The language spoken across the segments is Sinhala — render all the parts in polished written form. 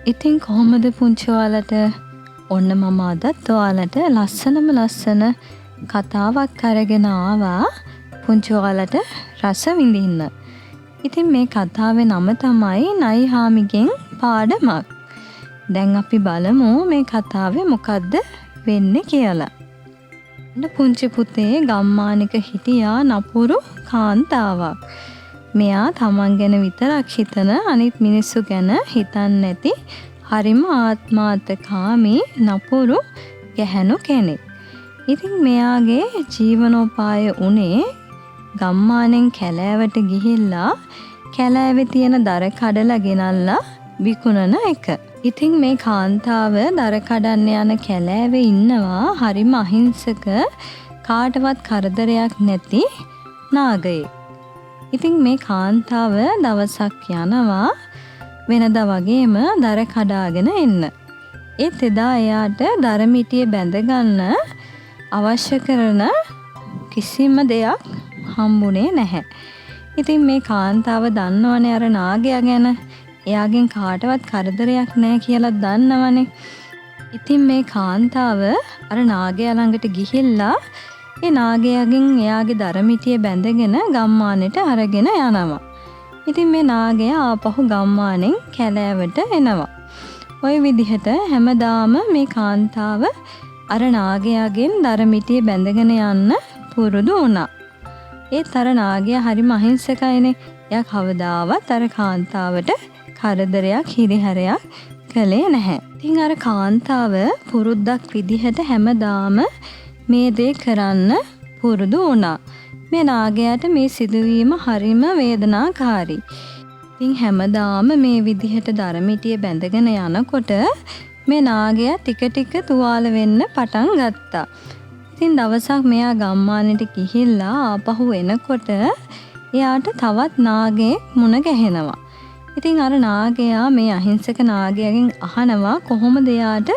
ඉතින් කොහොමද පුංචි ඔයාලට? ඔන්න මම අදත් ඔයාලට ලස්සන කතාවක් අරගෙන ආවා පුංචි ඔයාලට රස විඳින්න. ඉතින් මේ කතාවේ නම තමයි නයිහාමිගෙන් පාඩමක්. දැන් අපි බලමු මේ කතාවේ මොකද්ද වෙන්නේ කියලා. පුංචි පුතේ ගම්මානික හිටියා නපුරු කාන්තාවක්. මෙයා තමන් ගැන විතරක් හිතන අනිත් මිනිස්සු ගැන හිතන්නේ නැති හරිම ආත්මාර්ථකාමී නපුරු ගැහැණු කෙනෙක්. ඉතින් මෙයාගේ ජීවනෝපාය උනේ ගම්මානෙන් කැලෑවට ගිහිල්ලා කැලෑවේ තියෙන දර කඩලා ගෙනල්ලා විකුණන එක. ඉතින් මේ කාන්තාව දර කඩන්න යන කැලෑවේ ඉන්නවා හරිම අහිංසක කාටවත් කරදරයක් නැති නාගයෙක්. ඉතින් මේ කාන්තාව දවසක් යනවා වෙනදා වගේම දර කඩාගෙන එන්න. ඒත් එදා එයාට දර මිටිය බැඳගන්න අවශ්‍ය කරන කිසිම දෙයක් හම්බුනේ නැහැ. ඉතින් මේ කාන්තාව දන්නවනේ අර නාගයා ගැන. එයාගෙන් කාටවත් කරදරයක් නැහැ කියලා දන්නවනේ. ඉතින් මේ කාන්තාව අර නාගයා ළඟට ගිහිල්ලා ඒ නාගයාගෙන් එයාගේ දරමිටිය බැඳගෙන ගම්මානෙට අරගෙන යනවා. ඉතින් මේ නාගයා ආපහු ගම්මානෙන් කැලෑවට එනවා. ওই විදිහට හැමදාම මේ කාන්තාව අර නාගයාගෙන් දරමිටිය බැඳගෙන යන්න පුරුදු වුණා. ඒත් අර නාගයා හරිම අහිංසකයිනේ. එයා කවදාවත් අර කාන්තාවට කරදරයක් හිරිහැරයක් කළේ නැහැ. ඉතින් අර කාන්තාව පුරුද්දක් විදිහට හැමදාම මේ දේ කරන්න පුරුදු වුණා. මේ නාගයාට මේ සිදුවීම හරිම වේදනාකාරී. ඉතින් හැමදාම මේ විදිහට දරමිටිය බැඳගෙන යනකොට මේ නාගයා ටික තුවාල වෙන්න පටන් ගත්තා. ඉතින් දවසක් මෙයා ගම්මානෙට ගිහිල්ලා ආපහු එනකොට එයාට තවත් නාගයෙක් මුණ ගැහෙනවා. ඉතින් අර නාගයා මේ අහිංසක නාගයාගෙන් අහනවා කොහොමද එයාට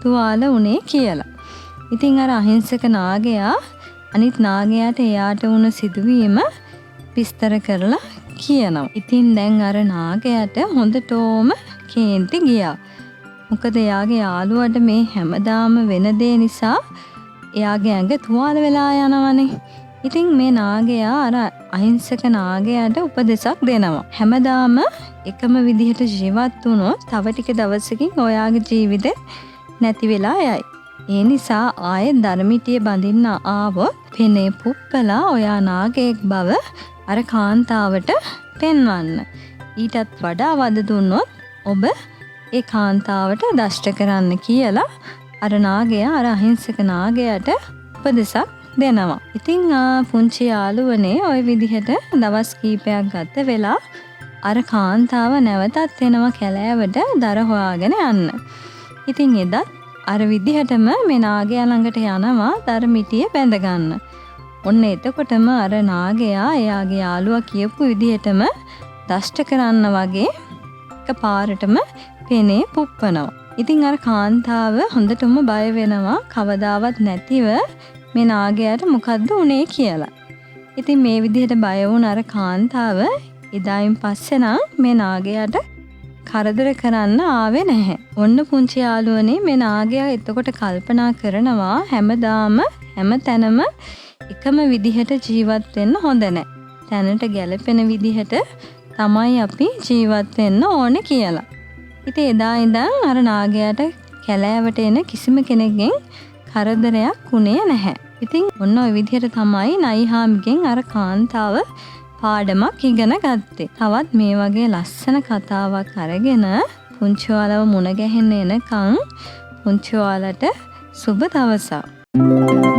තුවාල වුණේ කියලා. ඉතින් අර අහිංසක නාගයා අනිත් නාගයාට එයාට වුණ සිදුවීම විස්තර කරලා කියනවා. ඉතින් දැන් අර නාගයාට හොඳටම කේන්ති ගියා. මොකද එයාගේ යාළුවාට මේ හැමදාම වෙන දේ නිසා එයාගේ ඇඟ තුවාල වෙලා යනවනේ. ඉතින් මේ නාගයා අර අහිංසක නාගයාට උපදෙසක් දෙනවා. හැමදාම එකම විදිහට ජීවත් වුණොත් තව ටික දවසකින් ඔයාගේ ජීවිතේ නැති වෙලා යයි. ඒ නිසා ආයෙත් දරමිටිය බඳින්න ආවොත් පෙනේ පුප්පලා ඔයා නාගයෙක් බව අර කාන්තාවට පෙන්වන්න. ඊටත් වඩා වද දුන්නොත් ඔබ ඒ කාන්තාවට දෂ්ට කරන්න කියලා අර නාගයා අර අහිංසක නාගයාට උපදෙසක් දෙනවා. ඉතින් පුංචි යාළුවනේ ওই විදිහට දවස් කීපයක් ගත වෙලා අර කාන්තාව නැවතත් එනවා කැලෑවට දර හොයාගෙන යන්න. ඉතින් එදත් අර විදිහටම මේ නාගයා ළඟට යනවා දර මිටිය බැඳ ගන්න. ඔන්න එතකොටම අර නාගයා එයාගේ යාළුවා කියපු විදිහටම දෂ්ට කරන්න වගේ එකපාරටම පෙනේ පුප්පනවා. ඉතින් අර කාන්තාව හොඳටම බය වෙනවා කවදාවත් නැතිව මේ නාගයාට මොකද්ද උනේ කියලා. ඉතින් මේ විදිහට බය වුණ අර කාන්තාව එදායින් පස්සේ නම් මේ නාගයාට කරදර කරන්න ආවේ නැහැ. ඔන්න පුංචි යාළුවනේ මේ නාගයා එතකොට කල්පනා කරනවා හැමදාම හැමතැනම එකම විදිහට ජීවත් වෙන්න හොඳ නැහැ. තැනට ගැලපෙන විදිහට තමයි අපි ජීවත් වෙන්න ඕනේ කියලා. ඉතින් එදා ඉඳන් අර නාගයාට කැලෑවට එන කිසිම කෙනෙක්ගෙන් කරදරයක් උනේ නැහැ. ඉතින් ඔන්න ඔය විදිහට තමයි නයිහාමිගෙන් අර කාන්තාව පාඩමක් ඉගෙන ගත්තේ. තවත් මේ වගේ ලස්සන කතාවක් අරගෙන පුංචි ඔයාලව මුණ ගැහෙන්න එනකන් පුංචි ඔයාලට සුබ දවසක්.